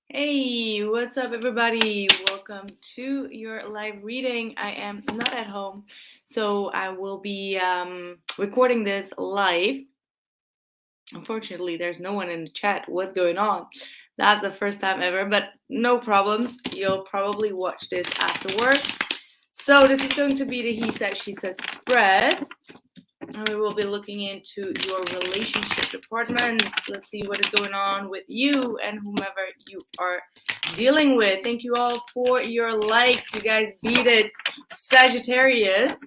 Hey, what's up, everybody? Welcome to your live reading. I am not at home, so I will be recording this live. Unfortunately, there's no one in the chat. What's going on? That's the first time ever, but no problems. You'll probably watch this afterwards. So, this is going to be the he said, she said spread. And we will be looking into your relationship department. Let's see what is going on with you and whomever you are dealing with. Thank you all for your likes. You guys beat it, Sagittarius.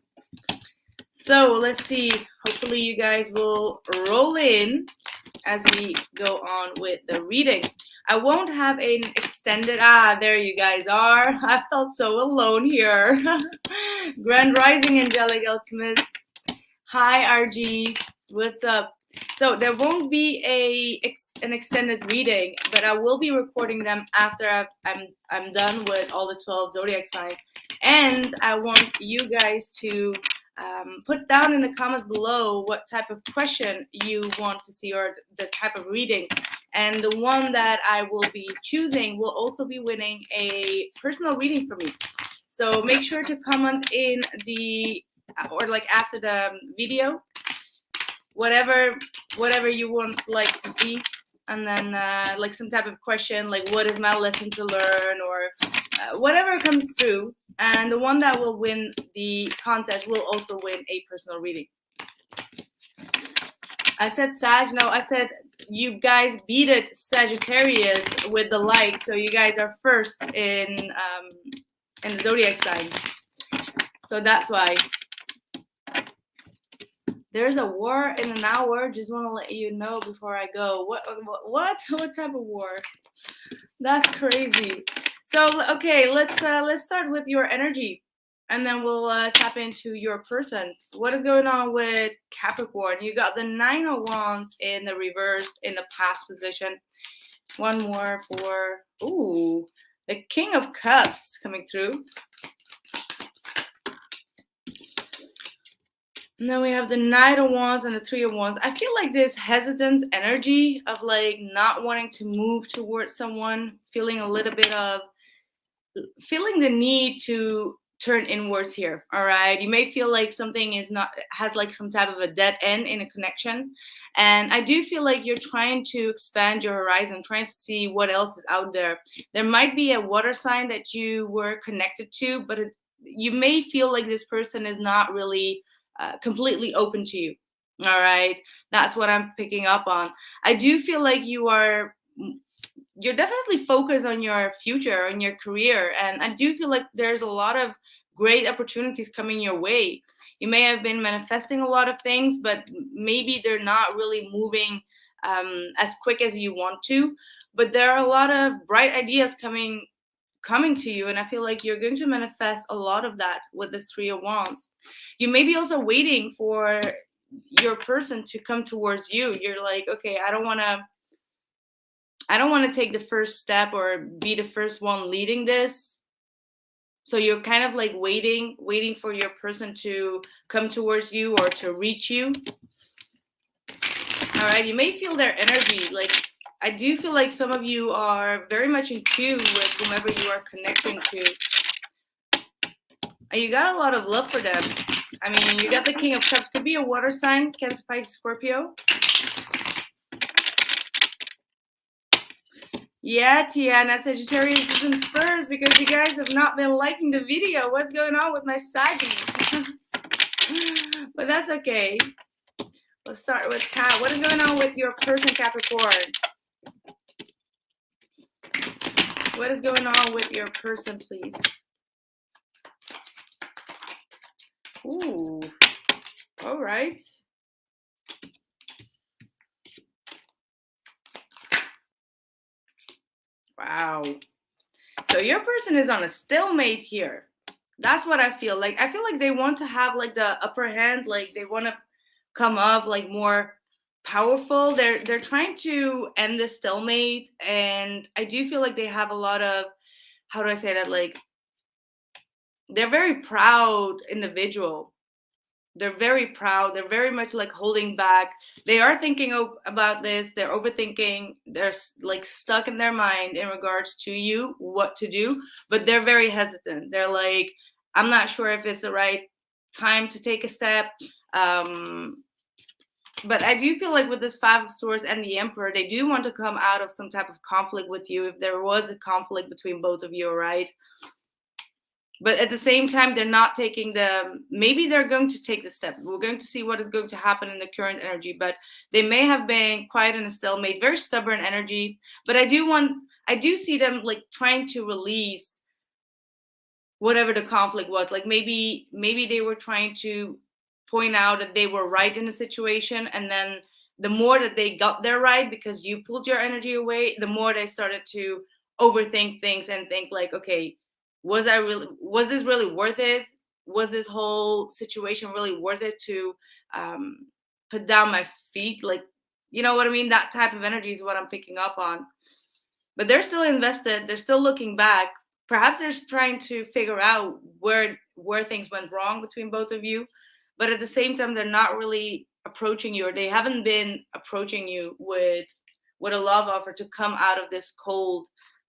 So let's see. Hopefully you guys will roll in as we go on with the reading. I won't have an extended, there you guys are. I felt so alone here. Grand Rising Angelic Alchemist. Hi, RG. What's up? So there won't be an extended reading, but I will be recording them after I'm done with all the 12 zodiac signs. And I want you guys to put down in the comments below what type of question you want to see or the type of reading. And the one that I will be choosing will also be winning a personal reading for me. So make sure to comment in the or like after the video, whatever you want like to see, and then like some type of question like what is my lesson to learn, or whatever comes through, and the one that will win the contest will also win a personal reading. I said Sag, no, I said you guys beat it, Sagittarius, with the like, so you guys are first in the zodiac sign, so that's why. There's a war in an hour. Just want to let you know before I go. What type of war? That's crazy. So okay, let's start with your energy, and then we'll tap into your person. What is going on with Capricorn? You got the 9 of Wands in the reverse in the past position. One more for the King of Cups coming through. And then we have the Knight of Wands and the 3 of Wands. I feel like this hesitant energy of like not wanting to move towards someone, feeling a little bit of, feeling the need to turn inwards here, all right? You may feel like something has like some type of a dead end in a connection. And I do feel like you're trying to expand your horizon, trying to see what else is out there. There might be a water sign that you were connected to, but you may feel like this person is not really completely open to you. All right, that's what I'm picking up on. I do feel like you're definitely focused on your future, on your career, and I do feel like there's a lot of great opportunities coming your way. You may have been manifesting a lot of things, but maybe they're not really moving as quick as you want to. But there are a lot of bright ideas coming to you, and I feel like you're going to manifest a lot of that with this 3 of Wands. You may be also waiting for your person to come towards you. You're like, okay, I don't want to take the first step or be the first one leading this. So you're kind of like waiting for your person to come towards you or to reach you. All right, you may feel their energy. Like, I do feel like some of you are very much in tune with whomever you are connecting to. And you got a lot of love for them. I mean, you got the King of Cups. Could be a water sign, Cancer, Pisces, Scorpio. Yeah, Tiana, Sagittarius is in first because you guys have not been liking the video. What's going on with my Saggies? But that's okay. Let's start with Cat. What is going on with your person, Capricorn? What is going on with your person, please? Ooh. All right. Wow. So your person is on a stalemate here. That's what I feel like. I feel like they want to have like the upper hand, like they want to come up like more powerful. They're trying to end the stalemate, and I do feel like they have a lot of, how do I say that, like they're very proud individual. they're very proud. They're very much like holding back. They are thinking about this. They're overthinking. They're like stuck in their mind in regards to you, what to do, but they're very hesitant. They're like, I'm not sure if it's the right time to take a step. But I do feel like with this Five of Swords and the Emperor, they do want to come out of some type of conflict with you if there was a conflict between both of you, right? But at the same time, they're not taking maybe they're going to take the step. We're going to see what is going to happen in the current energy, but they may have been quite in a stalemate, very stubborn energy. But I do see them like trying to release whatever the conflict was. Like maybe they were trying to point out that they were right in the situation, and then the more that they got their right because you pulled your energy away, the more they started to overthink things and think like, okay, was this really worth it? Was this whole situation really worth it to put down my feet? Like, you know what I mean? That type of energy is what I'm picking up on. But they're still invested. They're still looking back. Perhaps they're trying to figure out where things went wrong between both of you. But at the same time, they're not really approaching you, or they haven't been approaching you with a love offer to come out of this cold,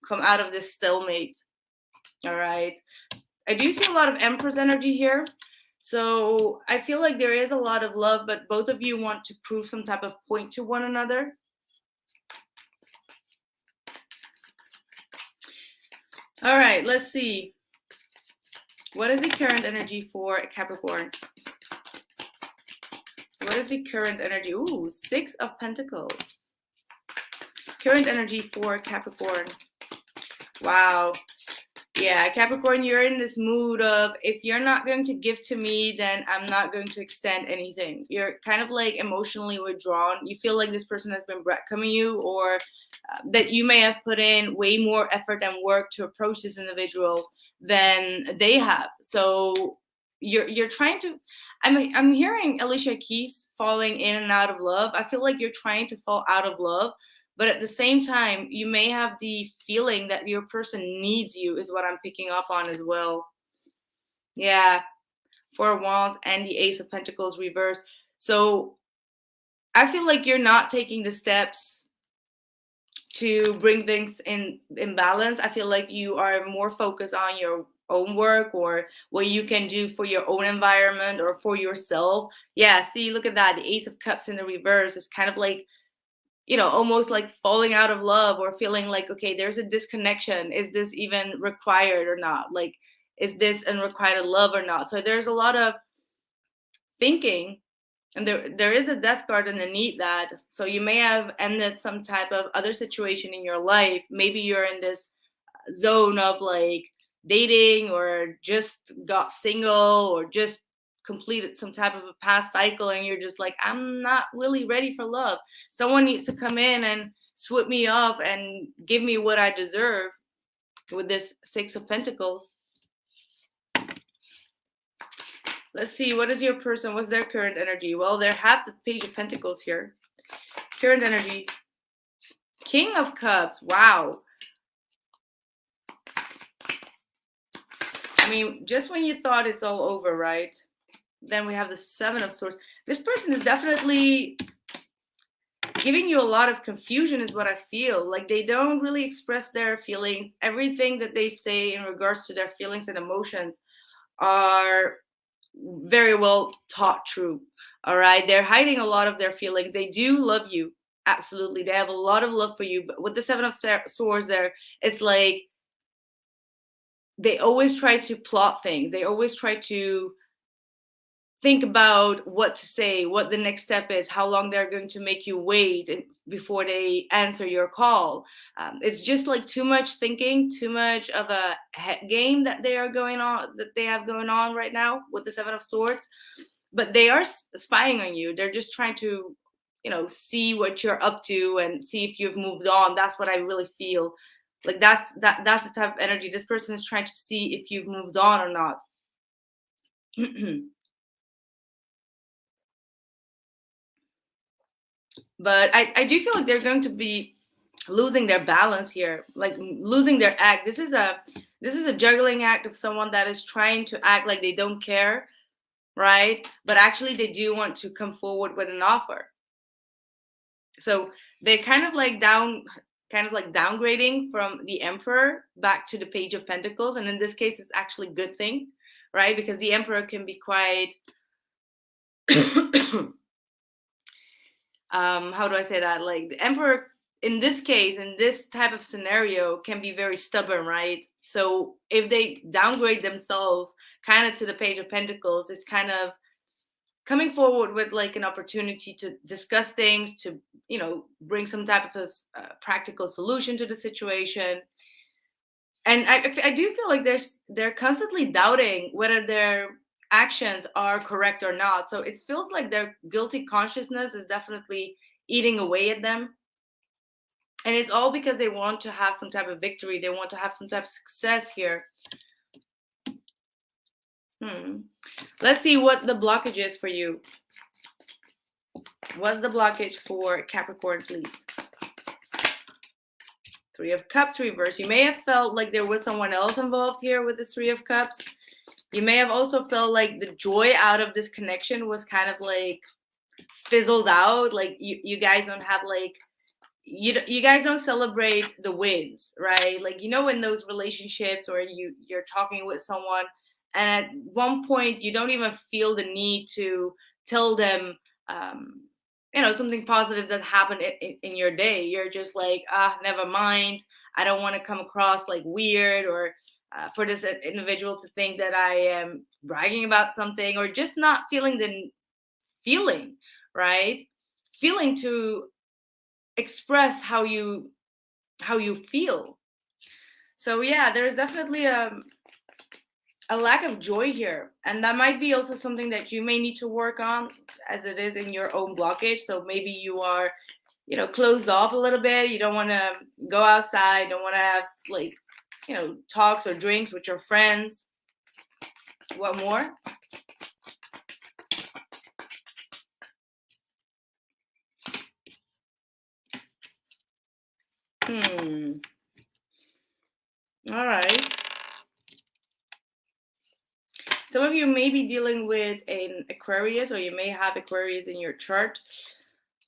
come out of this stalemate. All right. I do see a lot of Empress energy here. So I feel like there is a lot of love, but both of you want to prove some type of point to one another. All right, let's see. What is the current energy for Capricorn? What is the current energy? Ooh, Six of Pentacles. Current energy for Capricorn. Wow. Yeah, Capricorn, you're in this mood of, if you're not going to give to me, then I'm not going to extend anything. You're kind of like emotionally withdrawn. You feel like this person has been breadcrumbing you, or that you may have put in way more effort and work to approach this individual than they have. So you're trying to, I'm hearing Alicia Keys falling in and out of love. I feel like you're trying to fall out of love, but at the same time, you may have the feeling that your person needs you, is what I'm picking up on as well. Yeah, Four of Wands and the Ace of Pentacles reversed. So I feel like you're not taking the steps to bring things in balance. I feel like you are more focused on your own work, or what you can do for your own environment or for yourself. Yeah, see, look at that. The Ace of Cups in the reverse is kind of like, you know, almost like falling out of love, or feeling like, okay, there's a disconnection. Is this even required or not? Like, is this unrequited love or not? So there's a lot of thinking, and there is a death card underneath that. So you may have ended some type of other situation in your life. Maybe you're in this zone of like dating, or just got single, or just completed some type of a past cycle, and you're just like, I'm not really ready for love. Someone needs to come in and sweep me off and give me what I deserve, with this Six of Pentacles. Let's see, what is your person? What's their current energy? Well, they have the Page of Pentacles here. Current energy. King of Cups. Wow. I mean, just when you thought it's all over, right? Then we have the Seven of Swords. This person is definitely giving you a lot of confusion, is what I feel. Like, they don't really express their feelings. Everything that they say in regards to their feelings and emotions are very well taught true. All right. They're hiding a lot of their feelings. They do love you. Absolutely. They have a lot of love for you. But with the Seven of Swords there, it's like they always try to plot things. They always try to think about what to say, what the next step is, how long they're going to make you wait before they answer your call. It's just like too much thinking, too much of a head game that they have going on right now with the Seven of Swords. But they are spying on you. They're just trying to, you know, see what you're up to and see if you've moved on. That's what I really feel. Like that's the type of energy. This person is trying to see if you've moved on or not. But I do feel like they're going to be losing their balance here, like losing their act. This is a juggling act of someone that is trying to act like they don't care, right? But actually they do want to come forward with an offer. So they're kind of like downgrading from the Emperor back to the Page of Pentacles. And in this case, it's actually a good thing, right? Because the Emperor can be quite how do I say that? Like the Emperor in this case, in this type of scenario, can be very stubborn, right? So if they downgrade themselves kind of to the Page of Pentacles, it's kind of coming forward with like an opportunity to discuss things, to bring some type of a practical solution to the situation. And I do feel like they're constantly doubting whether their actions are correct or not. So it feels like their guilty consciousness is definitely eating away at them. And it's all because they want to have some type of victory. They want to have some type of success here. Let's see what the blockage is for you. What's the blockage for Capricorn, please? Three of Cups reverse. You may have felt like there was someone else involved here with the Three of Cups. You may have also felt like the joy out of this connection was kind of like fizzled out. Like you guys don't have like, you guys don't celebrate the wins, right? Like, in those relationships where you're talking with someone and at one point you don't even feel the need to tell them something positive that happened in your day. You're just like, never mind, I don't want to come across like weird, or for this individual to think that I am bragging about something, or just not feeling the feeling, right? Feeling to express how you feel. So yeah, there's definitely a lack of joy here, and that might be also something that you may need to work on, as it is in your own blockage. So maybe you are closed off a little bit. You don't want to go outside, don't want to have like talks or drinks with your friends. What more? All right. Some of you may be dealing with an Aquarius, or you may have Aquarius in your chart.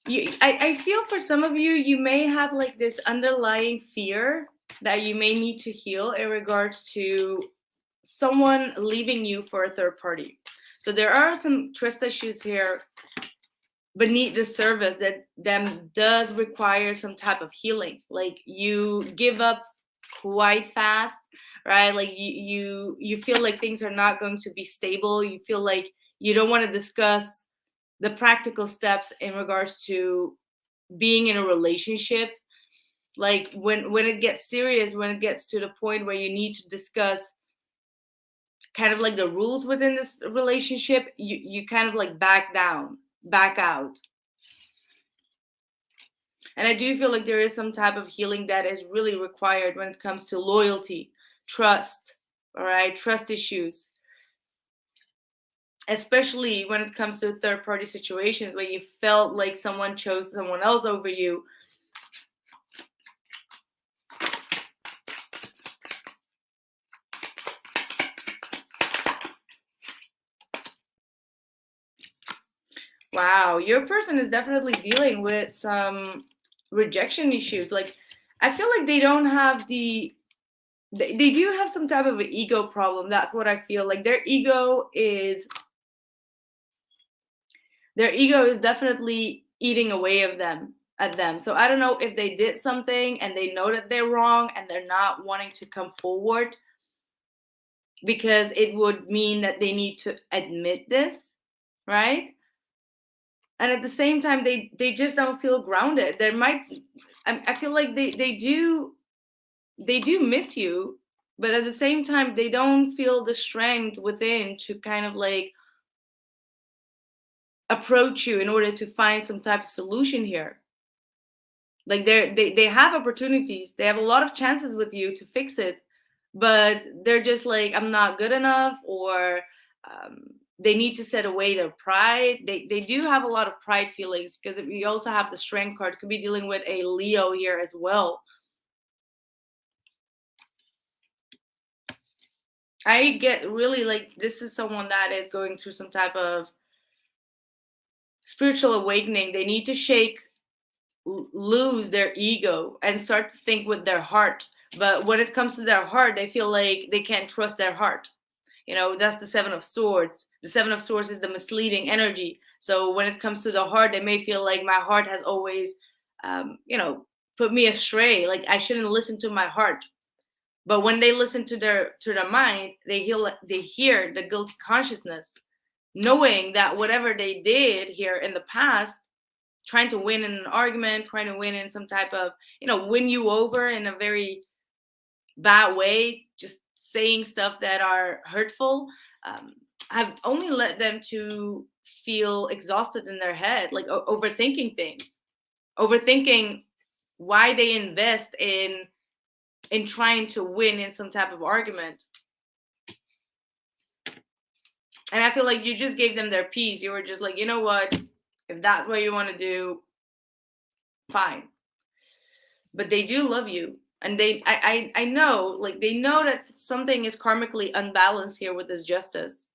I feel for some of you, you may have like this underlying fear that you may need to heal in regards to someone leaving you for a third party. So there are some trust issues here beneath the surface that does require some type of healing. Like you give up quite fast, right? Like you feel like things are not going to be stable. You feel like you don't want to discuss the practical steps in regards to being in a relationship. Like when it gets serious, when it gets to the point where you need to discuss kind of like the rules within this relationship, you kind of like back out. And I do feel like there is some type of healing that is really required when it comes to loyalty, trust, all right, trust issues, especially when it comes to third party situations where you felt like someone chose someone else over you. Wow, your person is definitely dealing with some rejection issues. Like, I feel like they don't have they do have some type of an ego problem. That's what I feel like. Their ego is definitely eating away at them. So I don't know if they did something and they know that they're wrong and they're not wanting to come forward because it would mean that they need to admit this, right? And at the same time, they just don't feel grounded. I feel like they do miss you, but at the same time, they don't feel the strength within to kind of like approach you in order to find some type of solution here. Like they have opportunities, they have a lot of chances with you to fix it, but they're just like, I'm not good enough, or they need to set away their pride. They do have a lot of pride feelings, because if you also have the Strength card, could be dealing with a Leo here as well. I get really like this is someone that is going through some type of spiritual awakening. They need to lose their ego and start to think with their heart. But when it comes to their heart, they feel like they can't trust their heart. That's the Seven of Swords. The Seven of Swords is the misleading energy. So when it comes to the heart, they may feel like my heart has always, put me astray. Like I shouldn't listen to my heart. But when they listen to their mind, they hear the guilty consciousness, knowing that whatever they did here in the past, trying to win in an argument, trying to win in some type of, win you over in a very bad way, just saying stuff that are hurtful, have only led them to feel exhausted in their head, like overthinking things, overthinking why they invest in trying to win in some type of argument. And I feel like you just gave them their peace. You were just like, you know what? If that's what you want to do, fine. But they do love you. And I know, like they know that something is karmically unbalanced here with this justice.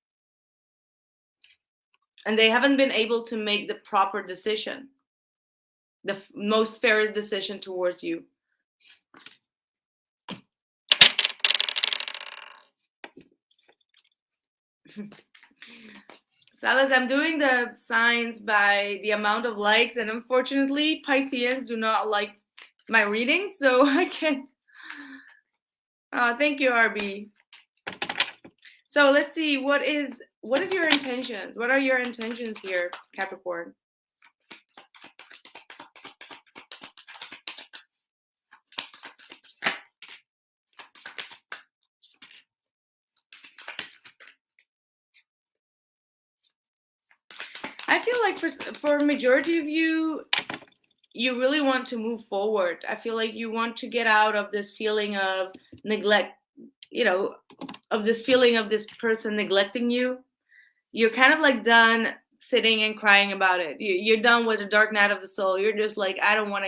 And they haven't been able to make the proper decision, the most fairest decision towards you. Salas, I'm doing the signs by the amount of likes, and unfortunately, Pisceans do not like my reading, so I can't. Thank you, RB. So let's see, what is your intentions? What are your intentions here, Capricorn? I feel like for a majority of you, you really want to move forward. I feel like you want to get out of this feeling of neglect, of this feeling of this person neglecting you. You're kind of like done sitting and crying about it. You're done with the dark night of the soul. You're just like, I don't want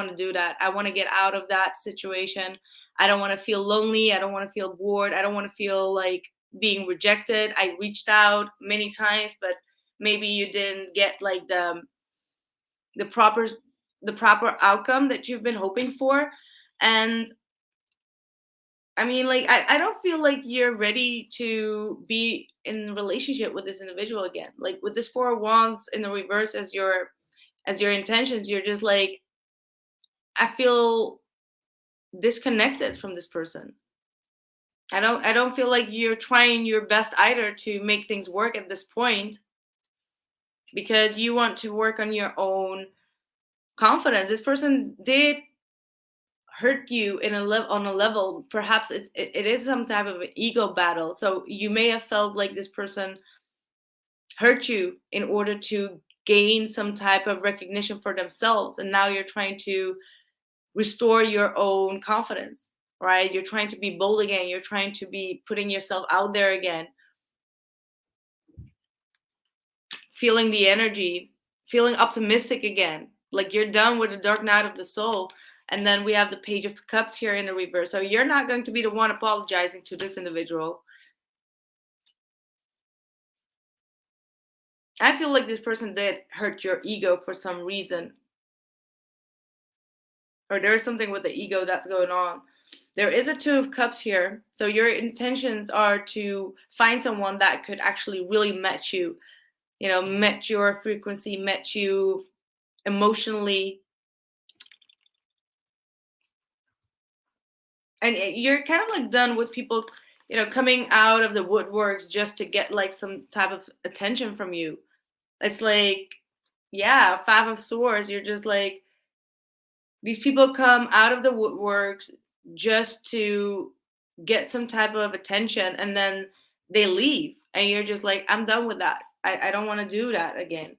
to do that. I want to get out of that situation. I don't want to feel lonely. I don't want to feel bored. I don't want to feel like being rejected. I reached out many times, but maybe you didn't get like the proper outcome that you've been hoping for. And I mean, like, I don't feel like you're ready to be in a relationship with this individual again. Like with this Four of Wands in the reverse as your intentions, you're just like, I feel disconnected from this person. I don't feel like you're trying your best either to make things work at this point, because you want to work on your own confidence. This person did hurt you on a level. Perhaps it is some type of an ego battle. So you may have felt like this person hurt you in order to gain some type of recognition for themselves, and now you're trying to restore your own confidence, right? You're trying to be bold again. You're trying to be putting yourself out there again, feeling the energy, feeling optimistic again. Like you're done with the dark night of the soul. And then we have the Page of Cups here in the reverse. So you're not going to be the one apologizing to this individual. I feel like this person did hurt your ego for some reason. Or there's something with the ego that's going on. There is a Two of Cups here. So your intentions are to find someone that could actually really match you. Match your frequency, match you emotionally. And you're kind of like done with people, coming out of the woodworks just to get like some type of attention from you. It's like, yeah, Five of Swords. You're just like, these people come out of the woodworks just to get some type of attention, and then they leave. And you're just like, I'm done with that. I don't want to do that again.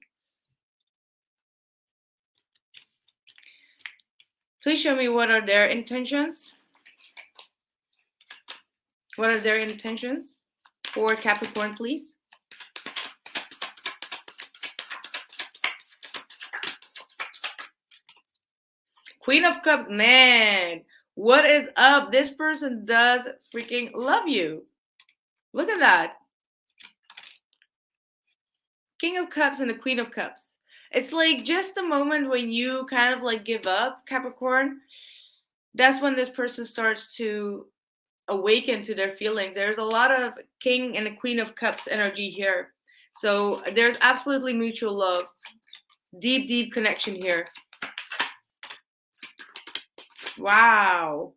Please show me what are their intentions. What are their intentions for Capricorn, please? Queen of Cups, man, what is up? This person does freaking love you. Look at that. King of Cups and the Queen of Cups. It's like just the moment when you kind of like give up, Capricorn. That's when this person starts to awaken to their feelings. There's a lot of King and the Queen of Cups energy here. So there's absolutely mutual love. Deep, deep connection here. Wow.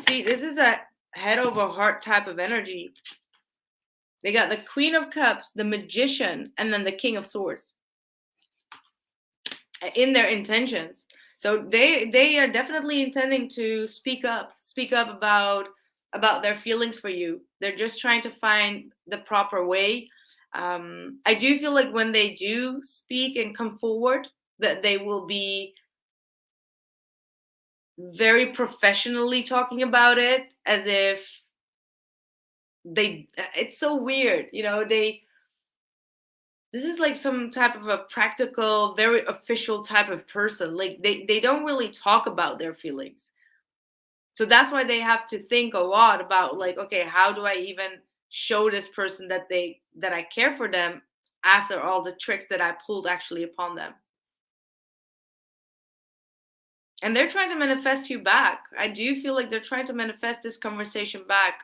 See, this is a head over heart type of energy. They got the Queen of Cups, the Magician, and then the King of Swords in their intentions. So they are definitely intending to speak up about their feelings for you. They're just trying to find the proper way. I do feel like when they do speak and come forward, that they will be very professionally talking about it, as if it's so weird, you know, this is like some type of a practical, very official type of person. Like they don't really talk about their feelings. So that's why they have to think a lot about like, okay, how do I even show this person that I care for them after all the tricks that I pulled actually upon them. And they're trying to manifest you back. I do feel like they're trying to manifest this conversation back.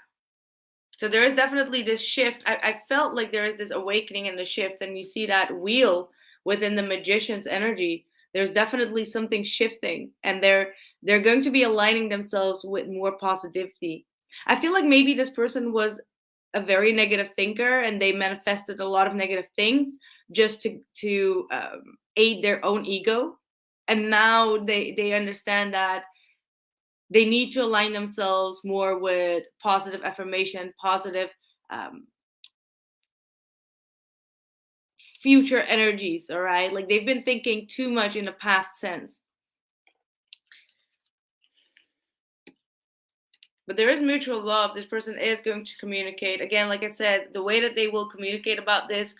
So there is definitely this shift. I felt like there is this awakening in the shift, and you see that wheel within the Magician's energy. There's definitely something shifting, and they're going to be aligning themselves with more positivity. I feel like maybe this person was a very negative thinker, and they manifested a lot of negative things just to aid their own ego, and now they understand that they need to align themselves more with positive affirmation, positive future energies. All right, like they've been thinking too much in the past sense. But there is mutual love. This person is going to communicate. Again, like I said, the way that they will communicate about this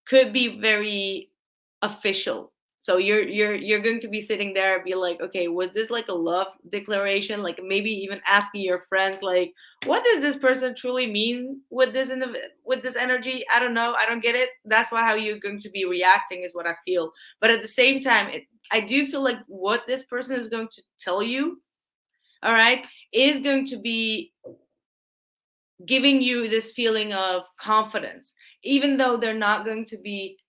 could be very official. So you're going to be sitting there and be like, okay, was this like a love declaration? Like maybe even asking your friends, like, what does this person truly mean with this with this energy? I don't know. I don't get it. That's why how you're going to be reacting is what I feel. But at the same time, I do feel like what this person is going to tell you, all right, is going to be giving you this feeling of confidence, even though they're not going to be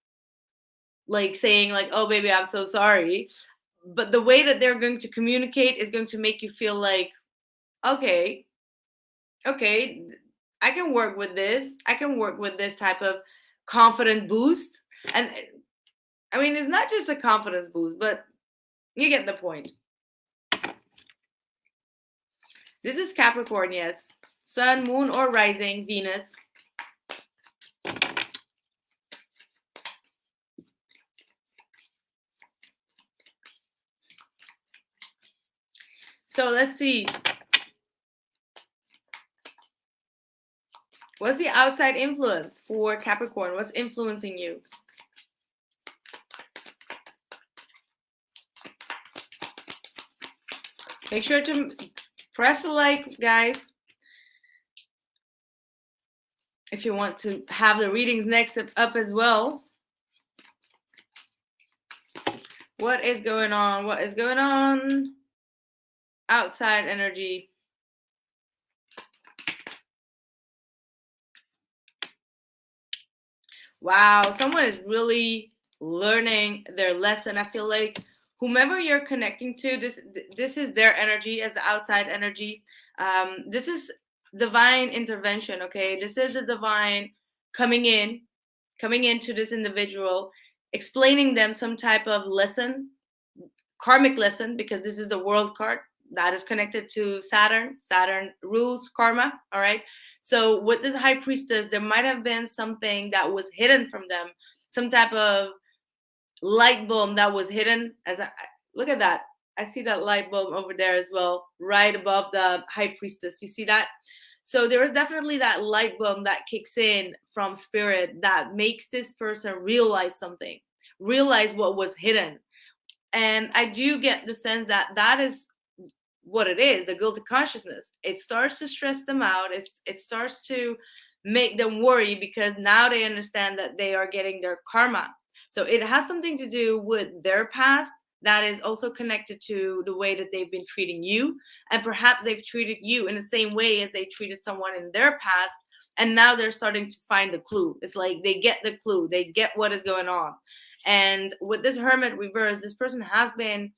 like saying like, oh baby, I'm so sorry. But the way that they're going to communicate is going to make you feel like, okay, I can work with this. I can work with this type of confident boost. And I mean, it's not just a confidence boost, but you get the point. This is Capricorn, yes. Sun, moon, or rising, Venus. So let's see. What's the outside influence for Capricorn? What's influencing you? Make sure to press the like, guys, if you want to have the readings next up as well. What is going on? What is going on? Outside energy. Wow, someone is really learning their lesson. I feel like whomever you're connecting to, this is their energy as the outside energy. This is divine intervention, okay? This is the divine coming into this individual, explaining them some type of lesson, karmic lesson, because this is the world card that is connected to Saturn. Saturn rules karma, all right? So with this high priestess, there might have been something that was hidden from them, some type of light bulb that was hidden. Look at that. I see that light bulb over there as well, right above the high priestess. You see that? So there is definitely that light bulb that kicks in from spirit that makes this person realize something, realize what was hidden. And I do get the sense that that is what it is, the guilty consciousness. It starts to stress them out. It starts to make them worry, because now they understand that they are getting their karma. So it has something to do with their past that is also connected to the way that they've been treating you, and perhaps they've treated you in the same way as they treated someone in their past, and now they're starting to find the clue. It's like they get the clue, they get what is going on. And with this Hermit reverse, this person has been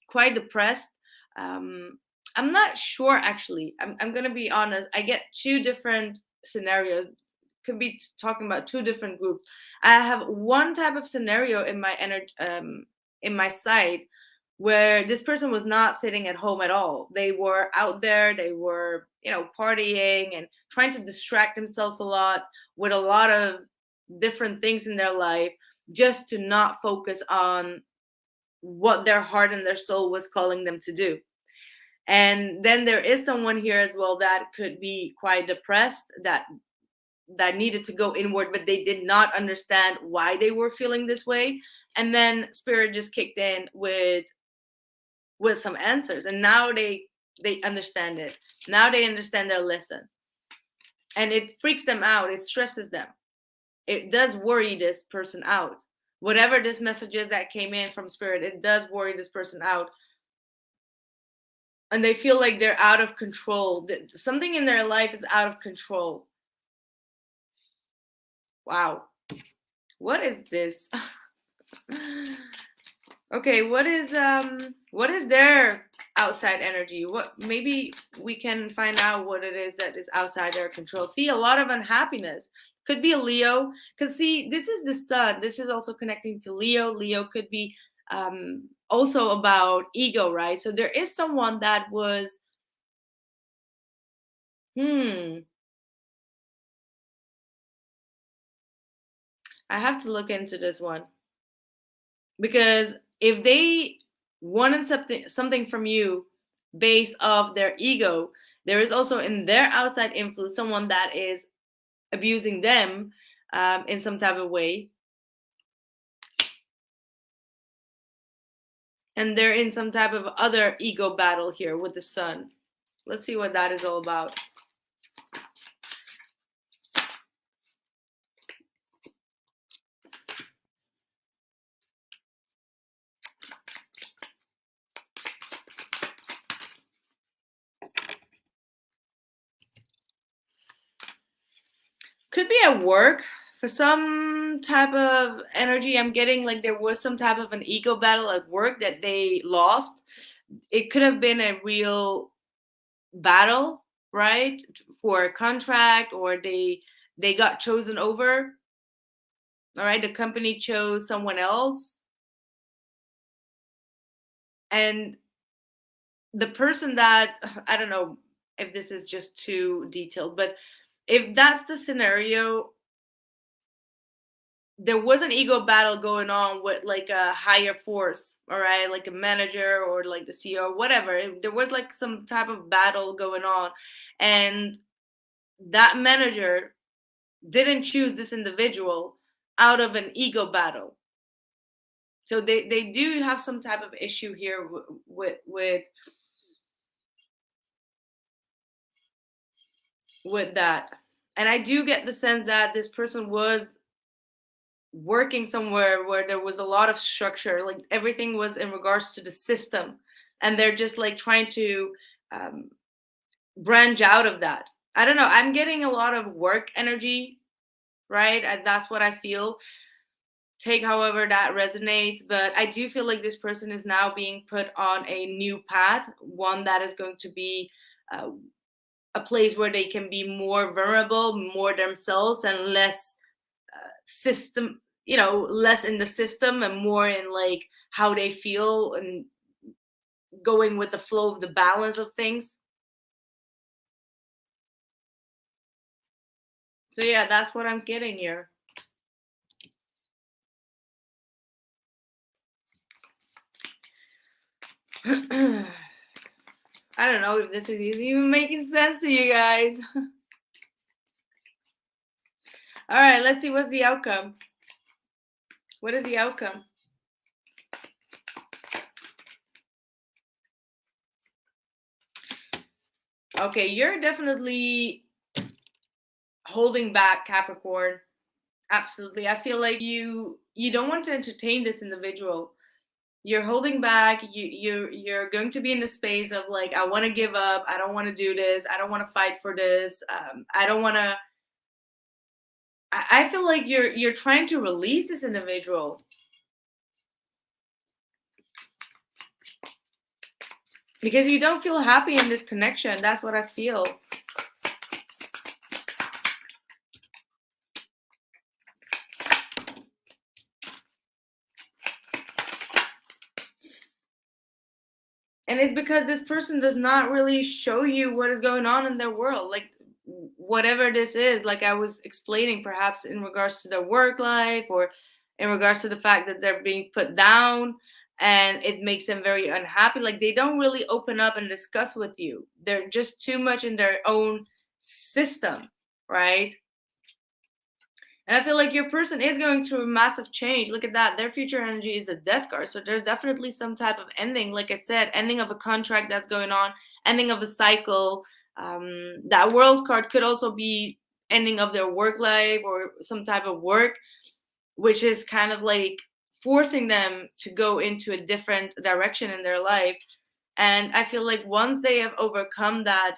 quite depressed. I'm not sure, actually. I'm gonna be honest. I get two different scenarios. Could be talking about two different groups. I have one type of scenario in my in my site, where this person was not sitting at home at all. They were out there. They were, partying and trying to distract themselves a lot with a lot of different things in their life, just to not focus on what their heart and their soul was calling them to do. And then there is someone here as well that could be quite depressed, that needed to go inward, but they did not understand why they were feeling this way. And then spirit just kicked in with some answers, and now they understand it. Now they understand their lesson, and it freaks them out. It stresses them. It does worry this person out. Whatever this message is that came in from spirit, it does worry this person out. And they feel like they're out of control. Something in their life is out of control. Wow. What is this? Okay, what is their outside energy? What, maybe we can find out what it is that is outside their control. See, a lot of unhappiness. Could be a Leo, because see, this is the sun. This is also connecting to Leo. Leo could be also about ego, right? So there is someone that was I have to look into this one, because if they wanted something from you based off their ego, there is also in their outside influence someone that is abusing them in some type of way, and they're in some type of other ego battle here with the sun. Let's see what that is all about. Could be at work. For some type of energy I'm getting, like there was some type of an ego battle at work that they lost. It could have been a real battle, right, for a contract, or they got chosen over. All right, the company chose someone else, and the person that, I don't know if this is just too detailed, but if that's the scenario, there was an ego battle going on with like a higher force, all right, like a manager or like the CEO or whatever. There was like some type of battle going on, and that manager didn't choose this individual out of an ego battle. So they do have some type of issue here with that. And I do get the sense that this person was working somewhere where there was a lot of structure, like everything was in regards to the system, and they're just like trying to branch out of that. I don't know, I'm getting a lot of work energy, right? And that's what I feel. Take however that resonates, but I do feel like this person is now being put on a new path, one that is going to be a place where they can be more vulnerable, more themselves, and less system, less in the system and more in like how they feel and going with the flow of the balance of things. So yeah, that's what I'm getting here. I don't know if this is even making sense to you guys. All right, let's see what's the outcome. What is the outcome? Okay, you're definitely holding back, Capricorn. Absolutely. I feel like you don't want to entertain this individual. You're holding back. You're going to be in the space of like, I want to give up. I don't want to do this. I don't want to fight for this. I don't want to. I feel like you're trying to release this individual. Because you don't feel happy in this connection. That's what I feel. And it's because this person does not really show you what is going on in their world. Like, whatever this is, like I was explaining, perhaps in regards to their work life or in regards to the fact that they're being put down and it makes them very unhappy. Like, they don't really open up and discuss with you. They're just too much in their own system, right? And I feel like your person is going through a massive change. Look at that. Their future energy is the death card. So there's definitely some type of ending. Like I said, ending of a contract that's going on, ending of a cycle. That world card could also be ending of their work life or some type of work, which is kind of like forcing them to go into a different direction in their life. And I feel like once they have overcome that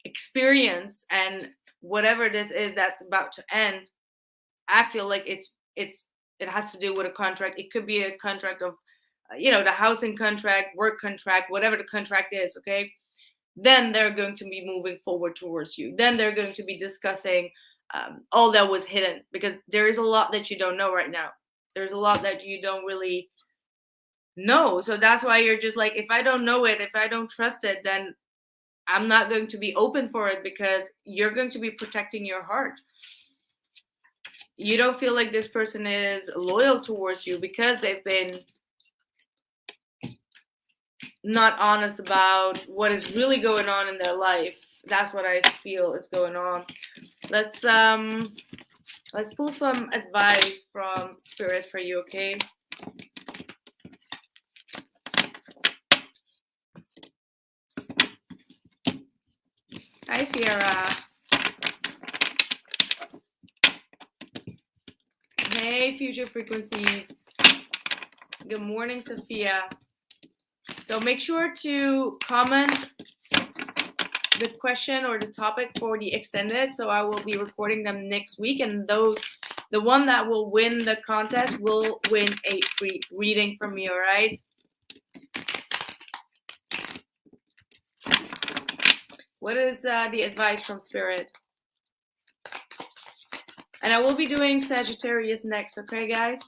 experience and whatever this is that's about to end, I feel like it has to do with a contract. It could be a contract of, the housing contract, work contract, whatever the contract is. Okay, then they're going to be moving forward towards you. Then they're going to be discussing all that was hidden, because there is a lot that you don't know right now. There's a lot that you don't really know. So that's why you're just like, if I don't know it, if I don't trust it, then I'm not going to be open for it, because you're going to be protecting your heart. You don't feel like this person is loyal towards you because they've been not honest about what is really going on in their life. That's what I feel is going on. Let's pull some advice from Spirit for you, okay? Hi, Sierra. Hey, future frequencies. Good morning, Sophia. So make sure to comment the question or the topic for the extended. So I will be recording them next week, and the one that will win the contest will win a free reading from me. All right. What is the advice from Spirit? And I will be doing Sagittarius next. Okay, guys.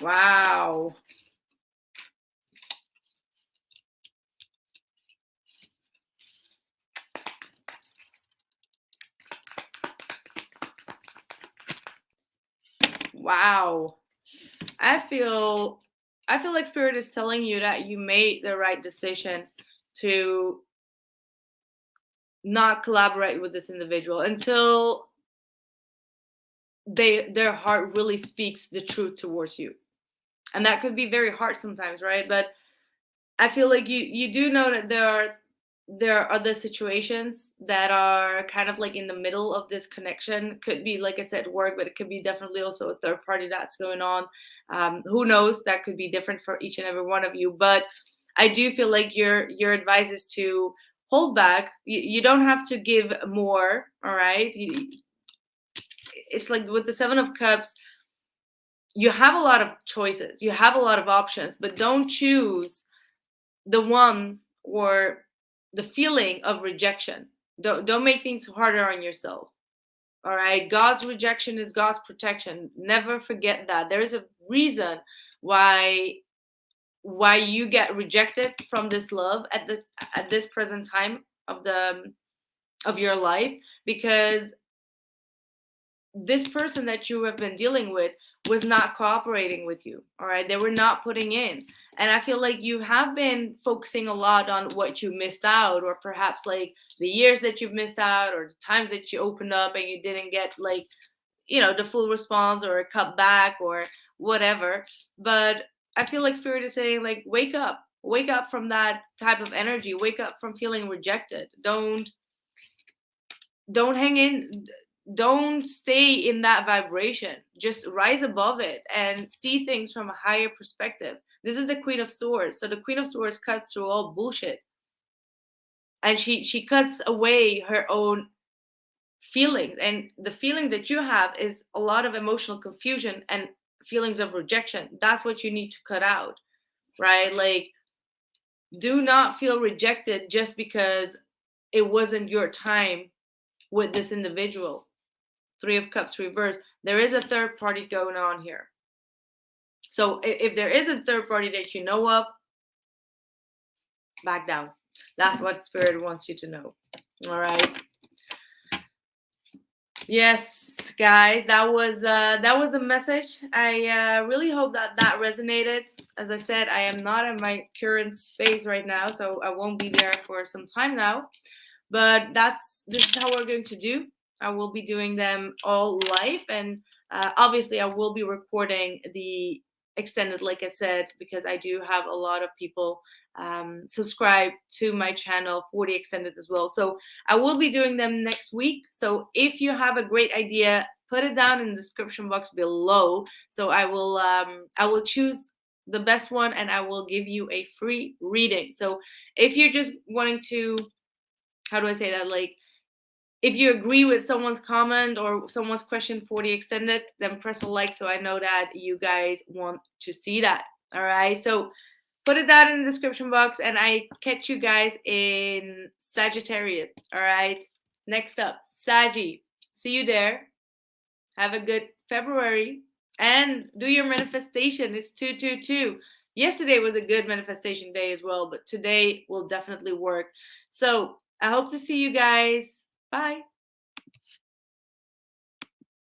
Wow. Wow. I feel like Spirit is telling you that you made the right decision to not collaborate with this individual until their heart really speaks the truth towards you. And that could be very hard sometimes, right? But I feel like you do know that there are other situations that are kind of like in the middle of this connection. Could be, like I said, work, but it could be definitely also a third party that's going on. Who knows? That could be different for each and every one of you. But I do feel like your advice is to hold back. You don't have to give more, all right? It's like with the Seven of Cups, you have a lot of choices. You have a lot of options, but don't choose the one or the feeling of rejection. Don't make things harder on yourself. All right. God's rejection is God's protection. Never forget that. There is a reason why you get rejected from this love at this present time of your life, because this person that you have been dealing with was not cooperating with you. All right. They were not putting in. And I feel like you have been focusing a lot on what you missed out, or perhaps like the years that you've missed out, or the times that you opened up and you didn't get like, the full response or a cut back or whatever. But I feel like Spirit is saying, like, wake up, wake up from that type of energy. Wake up from feeling rejected. Don't hang in, don't stay in that vibration. Just rise above it and see things from a higher perspective. This is the Queen of Swords. So the Queen of Swords cuts through all bullshit. And she cuts away her own feelings. And the feelings that you have is a lot of emotional confusion and feelings of rejection. That's what you need to cut out, right? Like, do not feel rejected just because it wasn't your time with this individual. Three of Cups reversed. There is a third party going on here. So if there is a third party that you know of, back down. That's what Spirit wants you to know. All right. Yes, guys, that was the message. I really hope that resonated. As I said, I am not in my current space right now, so I won't be there for some time now. But this is how we're going to do. I will be doing them all live, and obviously I will be recording the extended, like I said, because I do have a lot of people subscribe to my channel for the extended as well. So I will be doing them next week. So if you have a great idea, put it down in the description box below. So I will choose the best one and I will give you a free reading. So if you're just wanting to, how do I say that? Like, if you agree with someone's comment or someone's question for the extended, then press a like so I know that you guys want to see that. All right. So put it down in the description box and I catch you guys in Sagittarius. All right. Next up, Saggy. See you there. Have a good February and do your manifestation. It's 222. Yesterday was a good manifestation day as well, but today will definitely work. So I hope to see you guys. Bye.